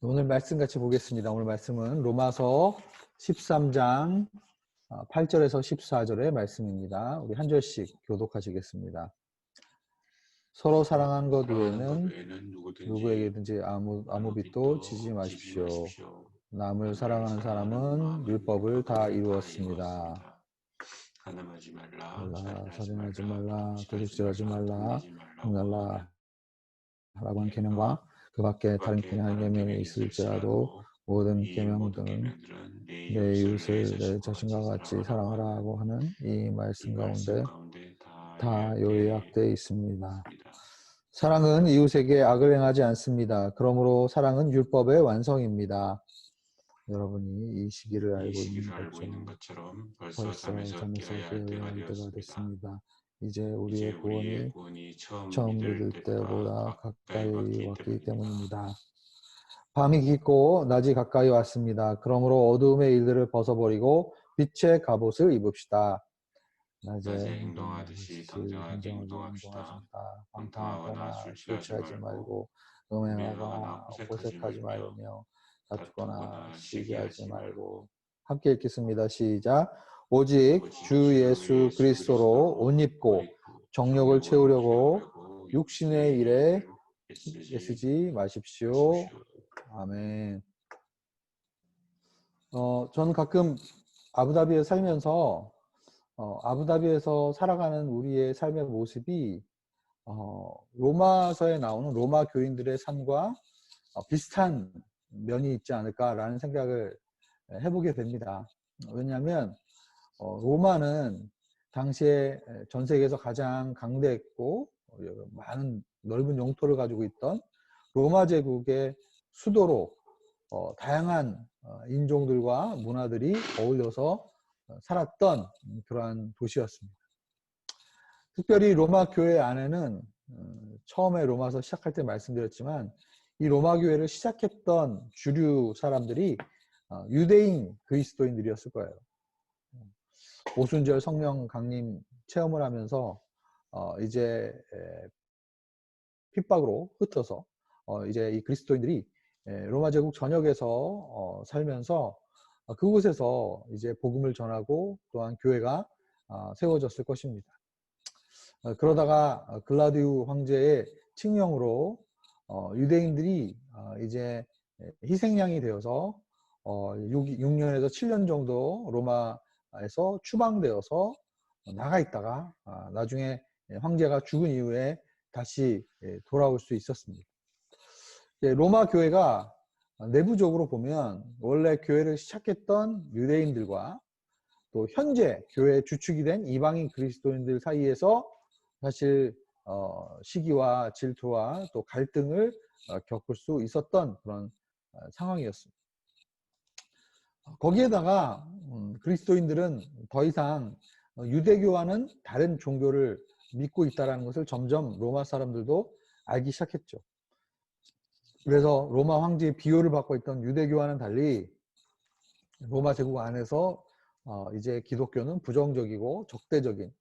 오늘 말씀 같이 보겠습니다. 오늘 말씀은 로마서 13장 8절에서 14절의 말씀입니다. 우리 한 절씩 교독하시겠습니다. 서로 사랑한 것 외에는 누구에게든지 아무 빚도 지지 마십시오. 남을 사랑하는 사람은 율법을 다 이루었습니다. 가늠하지 말라, 살인하지 말라, 도둑질하지 말라, 흉날라 라고 하는 계명과 그 밖에 다른 계명이 있을지라도 모든 계명들은 내 이웃을 내 자신과 같이 사랑하라고 하는 이 말씀 가운데 다 요약되어 있습니다. 사랑은 이웃에게 악을 행하지 않습니다. 그러므로 사랑은 율법의 완성입니다. 여러분이 이 시기를 알고 있는 것처럼 벌써 잠에서 깨어야 할 때가 됐습니다. 이제 우리의 구원이 처음 믿을 때보다 가까이 왔기 때문입니다. 밤이 깊고 낮이 가까이 왔습니다. 그러므로 어두움의 일들을 벗어버리고 빛의 갑옷을 입읍시다. 낮에 행동하듯이 당장하게 행동하십니다. 방탕하거나 술 취하지 말고 음행하거나 호색하지 말며 다투거나 시기하지 말고. 함께 읽겠습니다. 시작. 오직 주 예수 그리스도로 옷 입고 정욕을 채우려고 육신의 일에 애쓰지 마십시오. 아멘. 저는 가끔 아부다비에 살면서 아부다비에서 살아가는 우리의 삶의 모습이 로마서에 나오는 로마 교인들의 삶과 비슷한 면이 있지 않을까라는 생각을 해보게 됩니다. 왜냐하면 로마는 당시에 전 세계에서 가장 강대했고 많은 넓은 영토를 가지고 있던 로마 제국의 수도로 다양한 인종들과 문화들이 어울려서 살았던 그러한 도시였습니다. 특별히 로마 교회 안에는 처음에 로마서 시작할 때 말씀드렸지만 이 로마 교회를 시작했던 주류 사람들이 유대인 그리스도인들이었을 거예요. 오순절 성령 강림 체험을 하면서 이제 핍박으로 흩어서 이제 이 그리스도인들이 로마 제국 전역에서 살면서 그곳에서 이제 복음을 전하고 또한 교회가 세워졌을 것입니다. 그러다가 글라디우 황제의 칙령으로 유대인들이 이제 희생양이 되어서 6년에서 7년 정도 로마에서 추방되어서 나가 있다가 나중에 황제가 죽은 이후에 다시 돌아올 수 있었습니다. 로마 교회가 내부적으로 보면 원래 교회를 시작했던 유대인들과 또 현재 교회의 주축이 된 이방인 그리스도인들 사이에서 사실 시기와 질투와 또 갈등을 겪을 수 있었던 그런 상황이었습니다. 거기에다가 그리스도인들은 더 이상 유대교와는 다른 종교를 믿고 있다는 것을 점점 로마 사람들도 알기 시작했죠. 그래서 로마 황제의 비호를 받고 있던 유대교와는 달리 로마 제국 안에서 이제 기독교는 부정적이고 적대적인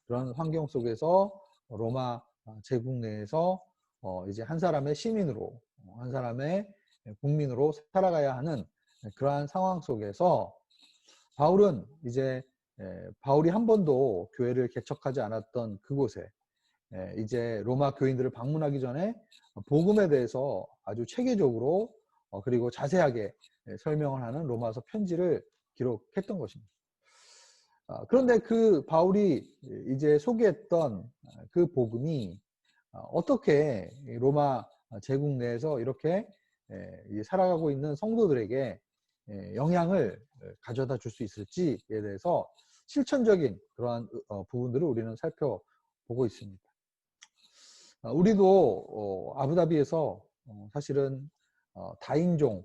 그런 환경 속에서 로마 제국 내에서 이제 한 사람의 시민으로, 한 사람의 국민으로 살아가야 하는 그러한 상황 속에서 바울은 이제 바울이 한 번도 교회를 개척하지 않았던 그곳에 이제 로마 교인들을 방문하기 전에 복음에 대해서 아주 체계적으로 그리고 자세하게 설명을 하는 로마서 편지를 기록했던 것입니다. 그런데 그 바울이 이제 소개했던 그 복음이 어떻게 로마 제국 내에서 이렇게 살아가고 있는 성도들에게 영향을 가져다 줄 수 있을지에 대해서 실천적인 그러한 부분들을 우리는 살펴보고 있습니다. 우리도 아부다비에서 사실은 다인종,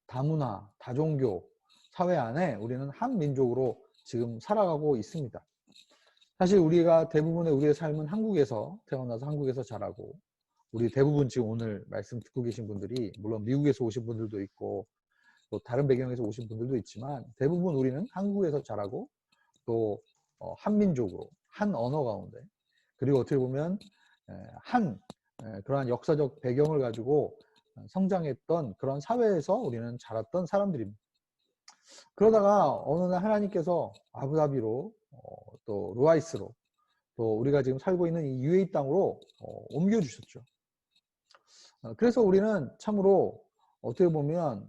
다문화, 다종교 사회 안에 우리는 한 민족으로 지금 살아가고 있습니다. 사실 우리가 대부분의 우리의 삶은 한국에서 태어나서 한국에서 자라고, 우리 대부분 지금 오늘 말씀 듣고 계신 분들이 물론 미국에서 오신 분들도 있고 또 다른 배경에서 오신 분들도 있지만 대부분 우리는 한국에서 자라고 또 한민족으로 한 언어 가운데, 그리고 어떻게 보면 한 그러한 역사적 배경을 가지고 성장했던 그런 사회에서 우리는 자랐던 사람들입니다. 그러다가 어느 날 하나님께서 아부다비로 또 루아이스로 또 우리가 지금 살고 있는 이 UAE 땅으로 옮겨주셨죠. 그래서 우리는 참으로 어떻게 보면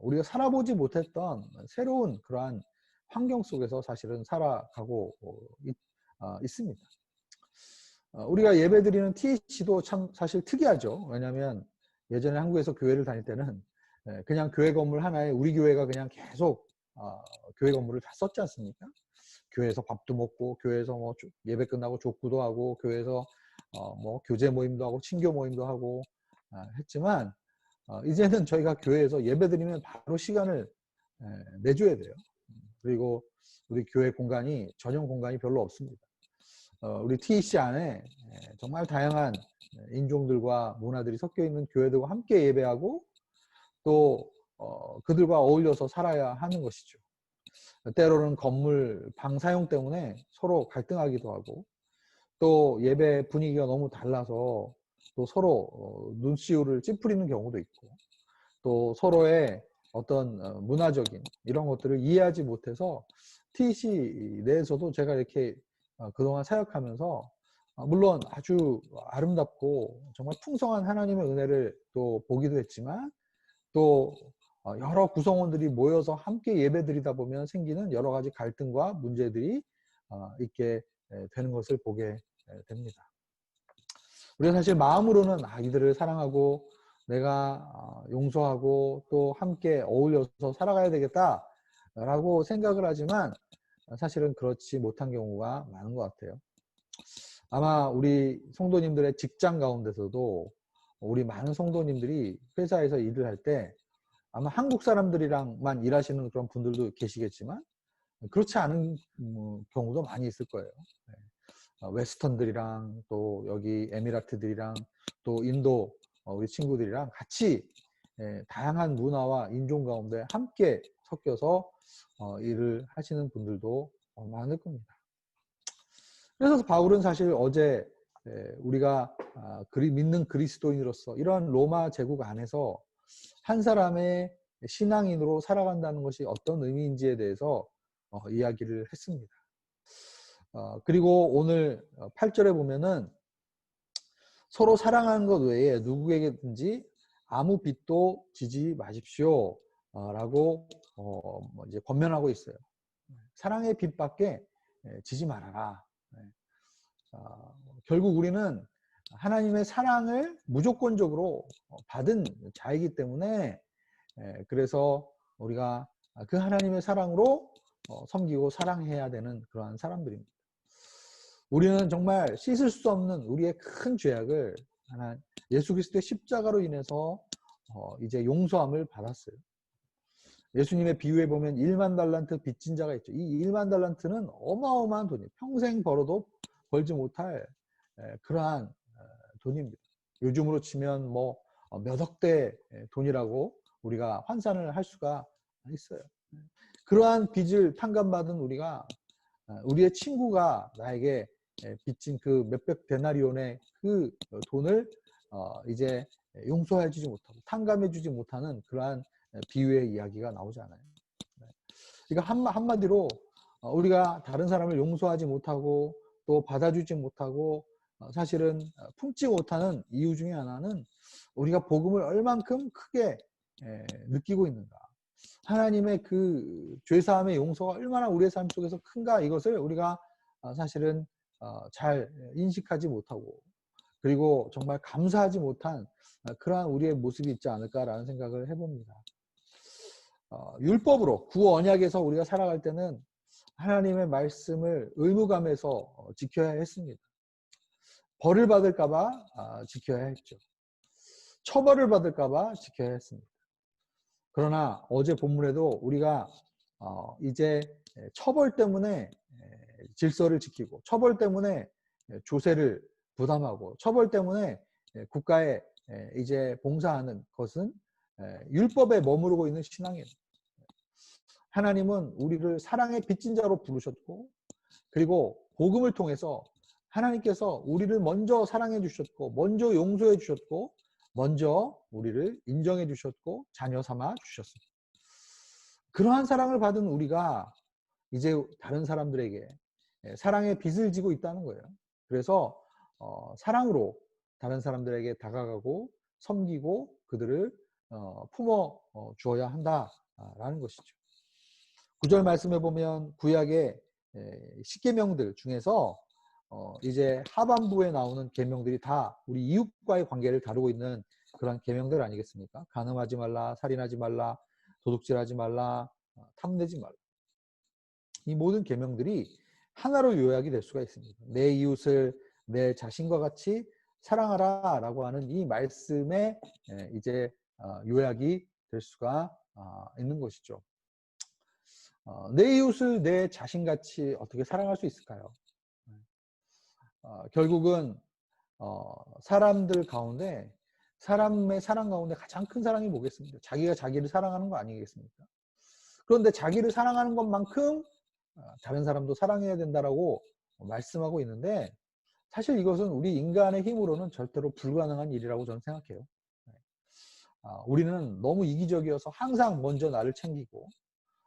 우리가 살아보지 못했던 새로운 그러한 환경 속에서 사실은 살아가고 있습니다. 우리가 예배드리는 THC도 참 사실 특이하죠. 왜냐하면 예전에 한국에서 교회를 다닐 때는 그냥 교회 건물 하나에 우리 교회가 그냥 계속 교회 건물을 다 썼지 않습니까? 교회에서 밥도 먹고 교회에서 뭐 예배 끝나고 족구도 하고 교회에서 뭐 교제 모임도 하고 친교 모임도 하고 했지만 이제는 저희가 교회에서 예배드리면 바로 시간을 내줘야 돼요. 그리고 우리 교회 공간이 전용 공간이 별로 없습니다. 우리 TEC 안에 정말 다양한 인종들과 문화들이 섞여 있는 교회들과 함께 예배하고 또 그들과 어울려서 살아야 하는 것이죠. 때로는 건물 방 사용 때문에 서로 갈등하기도 하고 또 예배 분위기가 너무 달라서 또 서로 눈시울을 찌푸리는 경우도 있고 또 서로의 어떤 문화적인 이런 것들을 이해하지 못해서 TEC 내에서도 제가 이렇게 그동안 사역하면서 물론 아주 아름답고 정말 풍성한 하나님의 은혜를 또 보기도 했지만 또 여러 구성원들이 모여서 함께 예배드리다 보면 생기는 여러 가지 갈등과 문제들이 있게 되는 것을 보게 됩니다. 우리가 사실 마음으로는 이들을 사랑하고 내가 용서하고 또 함께 어울려서 살아가야 되겠다라고 생각을 하지만 사실은 그렇지 못한 경우가 많은 것 같아요. 아마 우리 성도님들의 직장 가운데서도 우리 많은 성도님들이 회사에서 일을 할 때 아마 한국 사람들이랑만 일하시는 그런 분들도 계시겠지만 그렇지 않은 경우도 많이 있을 거예요. 웨스턴들이랑 또 여기 에미라트들이랑 또 인도 우리 친구들이랑 같이 다양한 문화와 인종 가운데 함께 섞여서 일을 하시는 분들도 많을 겁니다. 그래서 바울은 사실 어제 우리가 믿는 그리스도인으로서 이러한 로마 제국 안에서 한 사람의 신앙인으로 살아간다는 것이 어떤 의미인지에 대해서 이야기를 했습니다. 그리고 오늘 8절에 보면은 서로 사랑하는 것 외에 누구에게든지 아무 빚도 지지 마십시오 라고 이제 권면하고 있어요. 사랑의 빚밖에 지지 말아라. 결국 우리는 하나님의 사랑을 무조건적으로 받은 자이기 때문에 그래서 우리가 그 하나님의 사랑으로 섬기고 사랑해야 되는 그러한 사람들입니다. 우리는 정말 씻을 수 없는 우리의 큰 죄악을 예수 그리스도의 십자가로 인해서 이제 용서함을 받았어요. 예수님의 비유에 보면 1만 달란트 빚진 자가 있죠. 이 1만 달란트는 어마어마한 돈이에요. 평생 벌어도 벌지 못할 그러한 돈입니다. 요즘으로 치면 뭐 몇 억대 돈이라고 우리가 환산을 할 수가 있어요. 그러한 빚을 탕감받은 우리가 우리의 친구가 나에게 빚진 그 몇백 데나리온의 그 돈을 이제 용서해주지 못하고 탕감해주지 못하는 그러한 비유의 이야기가 나오잖아요. 그러니까 한마디로 우리가 다른 사람을 용서하지 못하고 또 받아주지 못하고 사실은 품지 못하는 이유 중에 하나는 우리가 복음을 얼만큼 크게 느끼고 있는가. 하나님의 그 죄사함의 용서가 얼마나 우리의 삶 속에서 큰가 이것을 우리가 사실은 잘 인식하지 못하고 그리고 정말 감사하지 못한 그러한 우리의 모습이 있지 않을까라는 생각을 해봅니다. 율법으로 구언약에서 우리가 살아갈 때는 하나님의 말씀을 의무감에서 지켜야 했습니다. 벌을 받을까봐 지켜야 했죠. 처벌을 받을까봐 지켜야 했습니다. 그러나 어제 본문에도 우리가 이제 처벌 때문에 질서를 지키고 처벌 때문에 조세를 부담하고 처벌 때문에 국가에 이제 봉사하는 것은 율법에 머무르고 있는 신앙이에요. 하나님은 우리를 사랑의 빚진 자로 부르셨고 그리고 복음을 통해서 하나님께서 우리를 먼저 사랑해 주셨고 먼저 용서해 주셨고 먼저 우리를 인정해 주셨고 자녀 삼아 주셨습니다. 그러한 사랑을 받은 우리가 이제 다른 사람들에게 사랑의 빚을 지고 있다는 거예요. 그래서 사랑으로 다른 사람들에게 다가가고 섬기고 그들을 품어 주어야 한다라는 것이죠. 9절 말씀에 보면 구약의 십계명들 중에서 이제 하반부에 나오는 계명들이 다 우리 이웃과의 관계를 다루고 있는 그런 계명들 아니겠습니까? 간음하지 말라, 살인하지 말라, 도둑질하지 말라, 탐내지 말라. 이 모든 계명들이 하나로 요약이 될 수가 있습니다. 내 이웃을 내 자신과 같이 사랑하라라고 하는 이 말씀에 이제 요약이 될 수가 있는 것이죠. 내 이웃을 내 자신같이 어떻게 사랑할 수 있을까요? 결국은 사람들 가운데 사람의 사랑 가운데 가장 큰 사랑이 뭐겠습니까? 자기가 자기를 사랑하는 거 아니겠습니까? 그런데 자기를 사랑하는 것만큼 다른 사람도 사랑해야 된다라고 말씀하고 있는데 사실 이것은 우리 인간의 힘으로는 절대로 불가능한 일이라고 저는 생각해요. 우리는 너무 이기적이어서 항상 먼저 나를 챙기고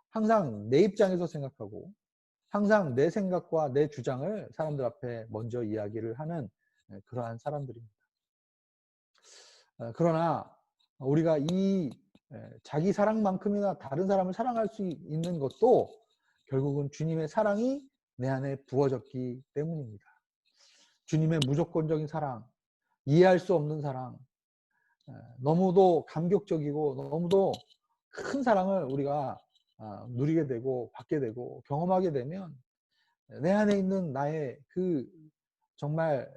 항상 내 입장에서 생각하고 항상 내 생각과 내 주장을 사람들 앞에 먼저 이야기를 하는 그러한 사람들입니다. 그러나 우리가 이 자기 사랑만큼이나 다른 사람을 사랑할 수 있는 것도 결국은 주님의 사랑이 내 안에 부어졌기 때문입니다. 주님의 무조건적인 사랑, 이해할 수 없는 사랑, 너무도 감격적이고 너무도 큰 사랑을 우리가 누리게 되고 받게 되고 경험하게 되면 내 안에 있는 나의 그 정말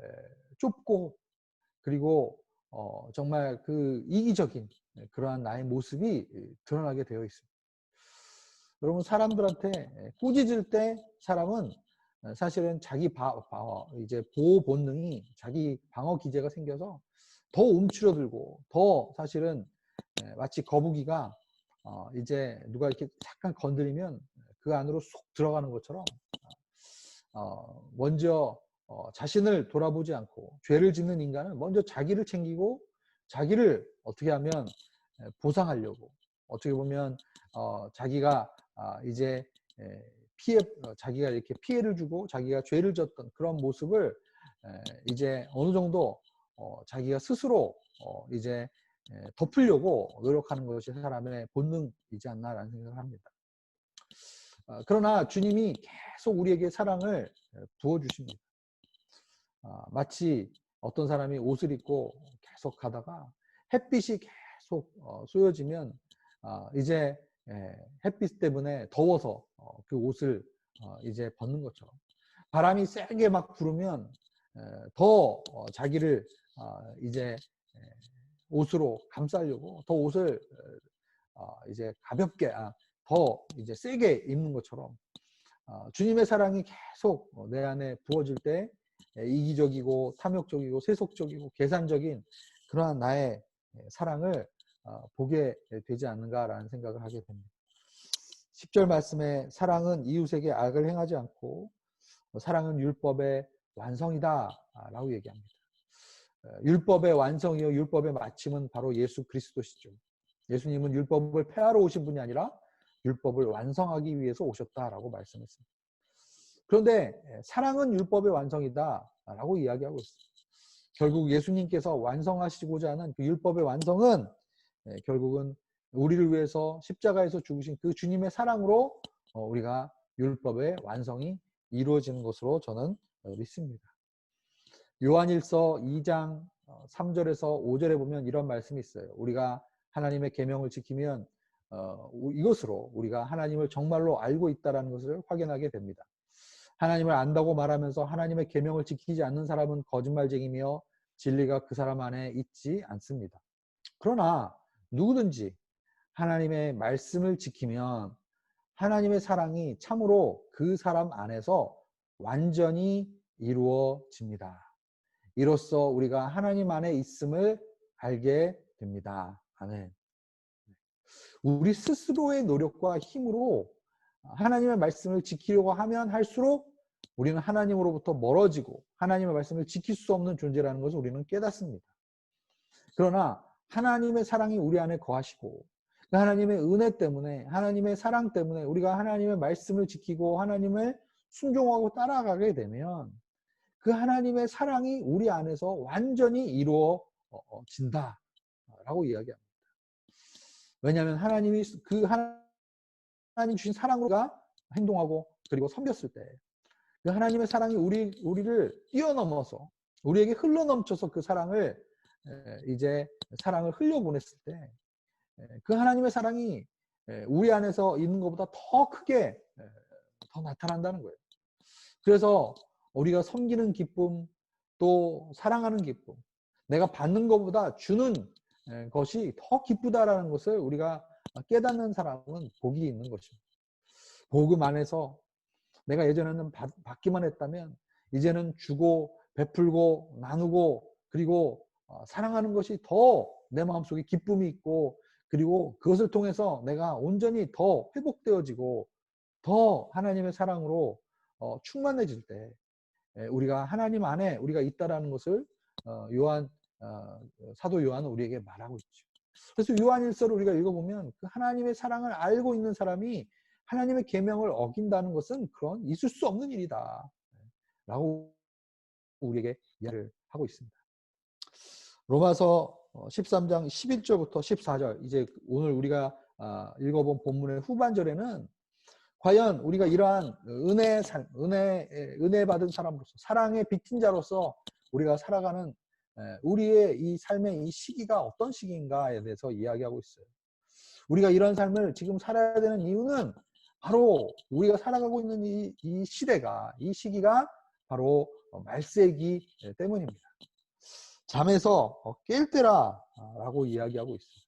좁고 그리고 정말 그 이기적인 그러한 나의 모습이 드러나게 되어 있습니다. 여러분 사람들한테 꾸짖을 때 사람은 사실은 자기 이제 보호 본능이 자기 방어 기제가 생겨서 더 움츠러들고 더 사실은 마치 거북이가 이제 누가 이렇게 잠깐 건드리면 그 안으로 쏙 들어가는 것처럼 먼저 자신을 돌아보지 않고 죄를 짓는 인간은 먼저 자기를 챙기고 자기를 어떻게 하면 보상하려고 어떻게 보면 자기가 이제 자기가 이렇게 피해를 주고 자기가 죄를 졌던 그런 모습을 이제 어느 정도 자기가 스스로 이제 덮으려고 노력하는 것이 사람의 본능이지 않나라는 생각을 합니다. 그러나 주님이 계속 우리에게 사랑을 부어주십니다. 마치 어떤 사람이 옷을 입고 계속 가다가 햇빛이 계속 쏘여지면 이제 햇빛 때문에 더워서 그 옷을 이제 벗는 것처럼 바람이 세게 막 불으면 더 자기를 이제 옷으로 감싸려고 더 옷을 이제 가볍게 더 이제 세게 입는 것처럼 주님의 사랑이 계속 내 안에 부어질 때 이기적이고 탐욕적이고 세속적이고 계산적인 그러한 나의 사랑을 보게 되지 않는가라는 생각을 하게 됩니다. 10절 말씀에 사랑은 이웃에게 악을 행하지 않고 사랑은 율법의 완성이다 라고 얘기합니다. 율법의 완성이요 율법의 마침은 바로 예수 그리스도시죠. 예수님은 율법을 폐하러 오신 분이 아니라 율법을 완성하기 위해서 오셨다라고 말씀했습니다. 그런데 사랑은 율법의 완성이다 라고 이야기하고 있습니다. 결국 예수님께서 완성하시고자 하는 그 율법의 완성은 결국은 우리를 위해서 십자가에서 죽으신 그 주님의 사랑으로 우리가 율법의 완성이 이루어지는 것으로 저는 믿습니다. 요한일서 2장 3절에서 5절에 보면 이런 말씀이 있어요. 우리가 하나님의 계명을 지키면 이것으로 우리가 하나님을 정말로 알고 있다는 것을 확인하게 됩니다. 하나님을 안다고 말하면서 하나님의 계명을 지키지 않는 사람은 거짓말쟁이며 진리가 그 사람 안에 있지 않습니다. 그러나 누구든지 하나님의 말씀을 지키면 하나님의 사랑이 참으로 그 사람 안에서 완전히 이루어집니다. 이로써 우리가 하나님 안에 있음을 알게 됩니다. 아멘. 우리 스스로의 노력과 힘으로 하나님의 말씀을 지키려고 하면 할수록 우리는 하나님으로부터 멀어지고 하나님의 말씀을 지킬 수 없는 존재라는 것을 우리는 깨닫습니다. 그러나 하나님의 사랑이 우리 안에 거하시고 그 하나님의 은혜 때문에 하나님의 사랑 때문에 우리가 하나님의 말씀을 지키고 하나님을 순종하고 따라가게 되면 그 하나님의 사랑이 우리 안에서 완전히 이루어진다라고 이야기합니다. 왜냐하면 하나님이 그 하나님 주신 사랑으로 우리가 행동하고 그리고 섬겼을 때 그 하나님의 사랑이 우리를 뛰어넘어서 우리에게 흘러넘쳐서 그 사랑을 이제 사랑을 흘려보냈을 때 그 하나님의 사랑이 우리 안에서 있는 것보다 더 크게 더 나타난다는 거예요. 그래서 우리가 섬기는 기쁨 또 사랑하는 기쁨 내가 받는 것보다 주는 것이 더 기쁘다라는 것을 우리가 깨닫는 사람은 복이 있는 것입니다. 복음 안에서 내가 예전에는 받기만 했다면 이제는 주고 베풀고 나누고 그리고 사랑하는 것이 더 내 마음속에 기쁨이 있고 그리고 그것을 통해서 내가 온전히 더 회복되어지고 더 하나님의 사랑으로 충만해질 때 우리가 하나님 안에 우리가 있다라는 것을 사도 요한은 우리에게 말하고 있죠. 그래서 요한일서를 우리가 읽어보면 그 하나님의 사랑을 알고 있는 사람이 하나님의 계명을 어긴다는 것은 그런 있을 수 없는 일이다 라고 우리에게 이야기를 하고 있습니다. 로마서 13장 11절부터 14절 이제 오늘 우리가 읽어본 본문의 후반절에는 과연 우리가 이러한 은혜 받은 사람으로서 사랑의 빚진 자로서 우리가 살아가는 우리의 이 삶의 이 시기가 어떤 시기인가에 대해서 이야기하고 있어요. 우리가 이런 삶을 지금 살아야 되는 이유는 바로 우리가 살아가고 있는 이 시대가 이 시기가 바로 말세기 때문입니다. 잠에서 깰 때라 라고 이야기하고 있어요.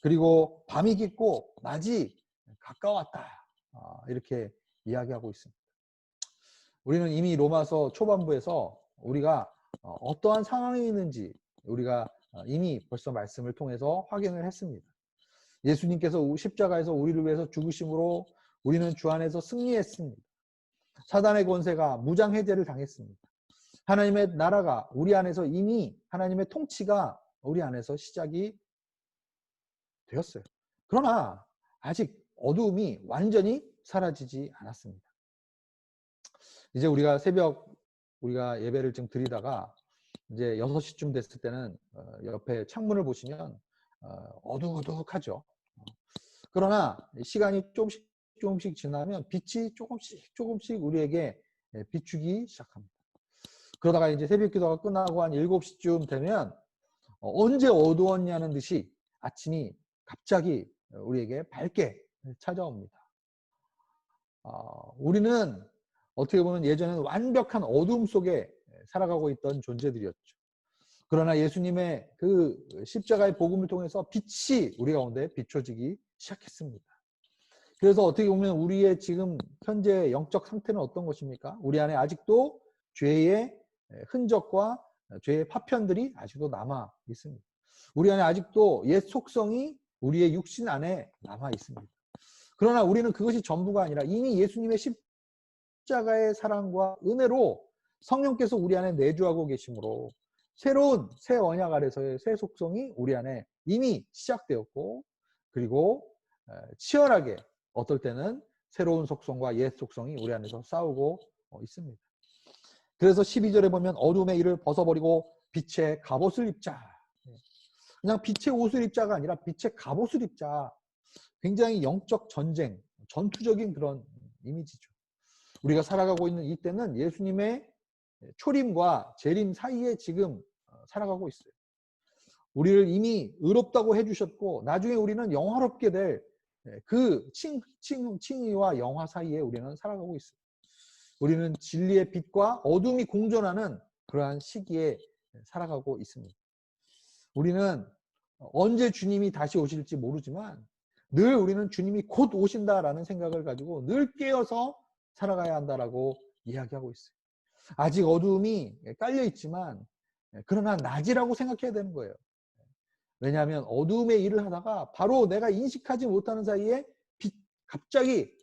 그리고 밤이 깊고 낮이 가까웠다 이렇게 이야기하고 있습니다. 우리는 이미 로마서 초반부에서 우리가 어떠한 상황에 있는지 우리가 이미 벌써 말씀을 통해서 확인을 했습니다. 예수님께서 십자가에서 우리를 위해서 죽으심으로 우리는 주 안에서 승리했습니다. 사단의 권세가 무장해제를 당했습니다. 하나님의 나라가 우리 안에서 이미 하나님의 통치가 우리 안에서 시작이 되었어요. 그러나 아직 어두움이 완전히 사라지지 않았습니다. 이제 우리가 새벽 우리가 예배를 좀 드리다가 이제 6시쯤 됐을 때는 옆에 창문을 보시면 어둑어둑하죠. 그러나 시간이 조금씩 지나면 빛이 조금씩 우리에게 비추기 시작합니다. 그러다가 이제 새벽 기도가 끝나고 한 7시쯤 되면 언제 어두웠냐는 듯이 아침이 갑자기 우리에게 밝게 찾아옵니다. 우리는 어떻게 보면 예전에는 완벽한 어둠 속에 살아가고 있던 존재들이었죠. 그러나 예수님의 그 십자가의 복음을 통해서 빛이 우리 가운데 비춰지기 시작했습니다. 그래서 어떻게 보면 우리의 지금 현재 영적 상태는 어떤 것입니까? 우리 안에 아직도 죄의 흔적과 죄의 파편들이 아직도 남아 있습니다. 우리 안에 아직도 옛 속성이 우리의 육신 안에 남아 있습니다. 그러나 우리는 그것이 전부가 아니라 이미 예수님의 십자가의 사랑과 은혜로 성령께서 우리 안에 내주하고 계시므로 새로운 새 언약 아래서의 새 속성이 우리 안에 이미 시작되었고 그리고 치열하게 어떨 때는 새로운 속성과 옛 속성이 우리 안에서 싸우고 있습니다. 그래서 12절에 보면 어둠의 일을 벗어버리고 빛의 갑옷을 입자. 그냥 빛의 옷을 입자가 아니라 빛의 갑옷을 입자. 굉장히 영적 전쟁, 전투적인 그런 이미지죠. 우리가 살아가고 있는 이때는 예수님의 초림과 재림 사이에 지금 살아가고 있어요. 우리를 이미 의롭다고 해주셨고 나중에 우리는 영화롭게 될 그 칭의와 영화 사이에 우리는 살아가고 있어요. 우리는 진리의 빛과 어둠이 공존하는 그러한 시기에 살아가고 있습니다. 우리는 언제 주님이 다시 오실지 모르지만 늘 우리는 주님이 곧 오신다라는 생각을 가지고 늘 깨어서 살아가야 한다라고 이야기하고 있어요. 아직 어두움이 깔려 있지만 그러나 낮이라고 생각해야 되는 거예요. 왜냐하면 어두움의 일을 하다가 바로 내가 인식하지 못하는 사이에 갑자기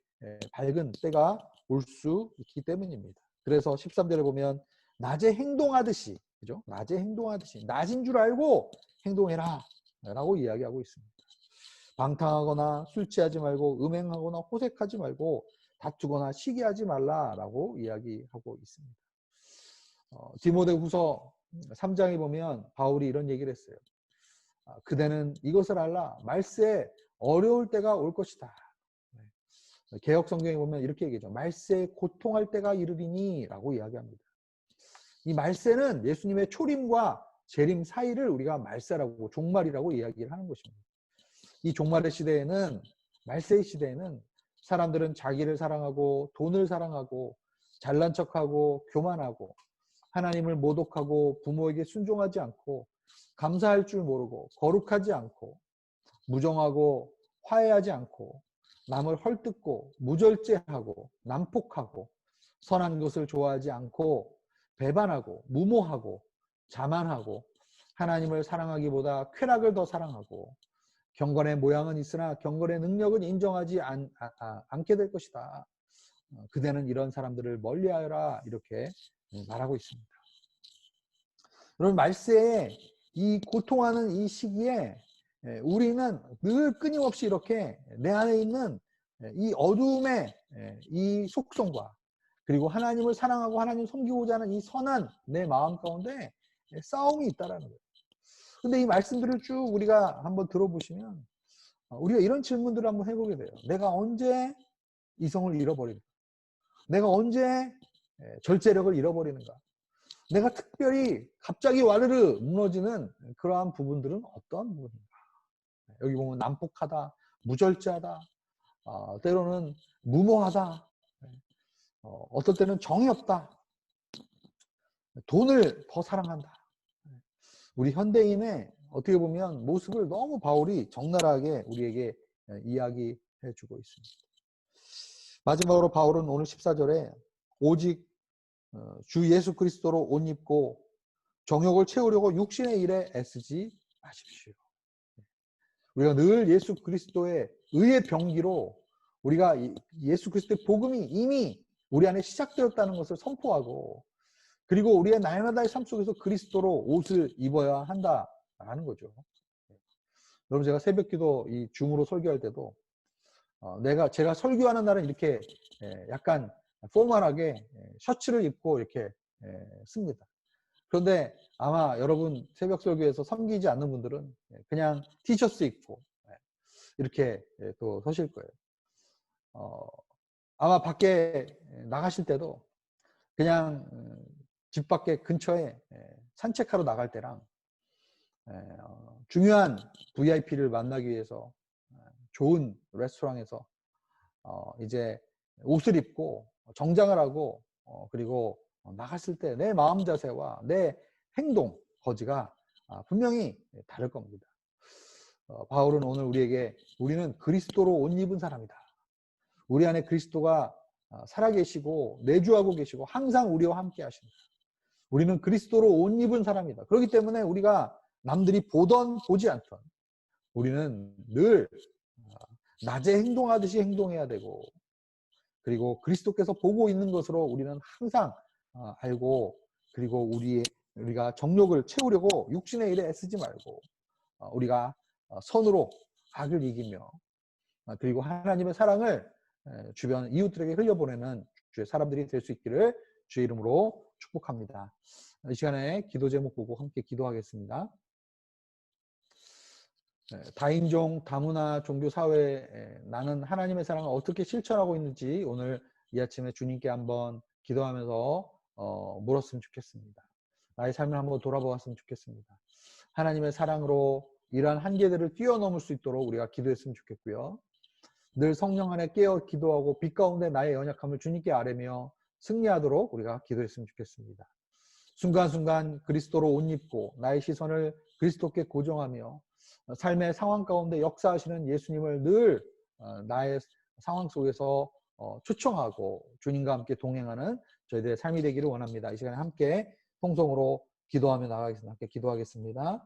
밝은 때가 올 수 있기 때문입니다. 그래서 13절에 보면 낮에 행동하듯이 그죠? 낮에 행동하듯이 낮인 줄 알고 행동해라 라고 이야기하고 있습니다. 방탕하거나 술 취하지 말고 음행하거나 호색하지 말고 다투거나 시기하지 말라라고 이야기하고 있습니다. 디모데후서 3장에 보면 바울이 이런 얘기를 했어요. 그대는 이것을 알라. 말세에 어려울 때가 올 것이다. 개역 성경에 보면 이렇게 얘기하죠. 말세에 고통할 때가 이르리니 라고 이야기합니다. 이 말세는 예수님의 초림과 재림 사이를 우리가 말세라고 종말이라고 이야기를 하는 것입니다. 이 종말의 시대에는 말세의 시대에는 사람들은 자기를 사랑하고 돈을 사랑하고 잘난 척하고 교만하고 하나님을 모독하고 부모에게 순종하지 않고 감사할 줄 모르고 거룩하지 않고 무정하고 화해하지 않고 남을 헐뜯고 무절제하고 난폭하고 선한 것을 좋아하지 않고 배반하고 무모하고 자만하고 하나님을 사랑하기보다 쾌락을 더 사랑하고 경건의 모양은 있으나 경건의 능력은 인정하지 않게 될 것이다. 그대는 이런 사람들을 멀리하여라 이렇게 말하고 있습니다. 여러분 말세에 이 고통하는 이 시기에 우리는 늘 끊임없이 이렇게 내 안에 있는 이 어둠의 이 속성과 그리고 하나님을 사랑하고 하나님 섬기고자 하는 이 선한 내 마음 가운데 싸움이 있다라는 거예요. 근데 이 말씀들을 쭉 우리가 한번 들어보시면 우리가 이런 질문들을 한번 해보게 돼요. 내가 언제 이성을 잃어버리는가? 내가 언제 절제력을 잃어버리는가? 내가 특별히 갑자기 와르르 무너지는 그러한 부분들은 어떤 부분인가? 여기 보면 난폭하다, 무절제하다, 때로는 무모하다, 어떨 때는 정이 없다, 돈을 더 사랑한다. 우리 현대인의 어떻게 보면 모습을 너무 바울이 적나라하게 우리에게 이야기해 주고 있습니다. 마지막으로 바울은 오늘 14절에 오직 주 예수 그리스도로 옷 입고 정욕을 채우려고 육신의 일에 애쓰지 마십시오. 우리가 늘 예수 그리스도의 의의 병기로 우리가 예수 그리스도의 복음이 이미 우리 안에 시작되었다는 것을 선포하고 그리고 우리의 날마다의 삶 속에서 그리스도로 옷을 입어야 한다라는 거죠. 여러분 제가 새벽기도 이 줌으로 설교할 때도 제가 설교하는 날은 이렇게 약간 포멀하게 셔츠를 입고 이렇게 씁니다. 그런데 아마 여러분 새벽 설교에서 섬기지 않는 분들은 그냥 티셔츠 입고 이렇게 또 서실 거예요. 아마 밖에 나가실 때도 그냥 집 밖에 근처에 산책하러 나갈 때랑 중요한 VIP를 만나기 위해서 좋은 레스토랑에서 이제 옷을 입고 정장을 하고 그리고 나갔을 때 내 마음 자세와 내 행동 거지가 분명히 다를 겁니다. 바울은 오늘 우리에게 우리는 그리스도로 옷 입은 사람이다. 우리 안에 그리스도가 살아계시고 내주하고 계시고 항상 우리와 함께 하신다. 우리는 그리스도로 옷 입은 사람이다. 그렇기 때문에 우리가 남들이 보던 보지 않던 우리는 늘 낮에 행동하듯이 행동해야 되고 그리고 그리스도께서 보고 있는 것으로 우리는 항상 알고 그리고 우리가 정욕을 채우려고 육신의 일에 애쓰지 말고 우리가 선으로 악을 이기며 그리고 하나님의 사랑을 주변 이웃들에게 흘려보내는 주의 사람들이 될 수 있기를 주의 이름으로 축복합니다. 이 시간에 기도 제목 보고 함께 기도하겠습니다. 다인종 다문화 종교 사회에 나는 하나님의 사랑을 어떻게 실천하고 있는지 오늘 이 아침에 주님께 한번 기도하면서 물었으면 좋겠습니다. 나의 삶을 한번 돌아보았으면 좋겠습니다. 하나님의 사랑으로 이러한 한계들을 뛰어넘을 수 있도록 우리가 기도했으면 좋겠고요. 늘 성령 안에 깨어 기도하고 빛 가운데 나의 연약함을 주님께 아뢰며 승리하도록 우리가 기도했으면 좋겠습니다. 순간순간 그리스도로 옷 입고 나의 시선을 그리스도께 고정하며 삶의 상황 가운데 역사하시는 예수님을 늘 나의 상황 속에서 초청하고 주님과 함께 동행하는 저희들의 삶이 되기를 원합니다. 이 시간에 함께 통성으로 기도하며 나가겠습니다. 함께 기도하겠습니다.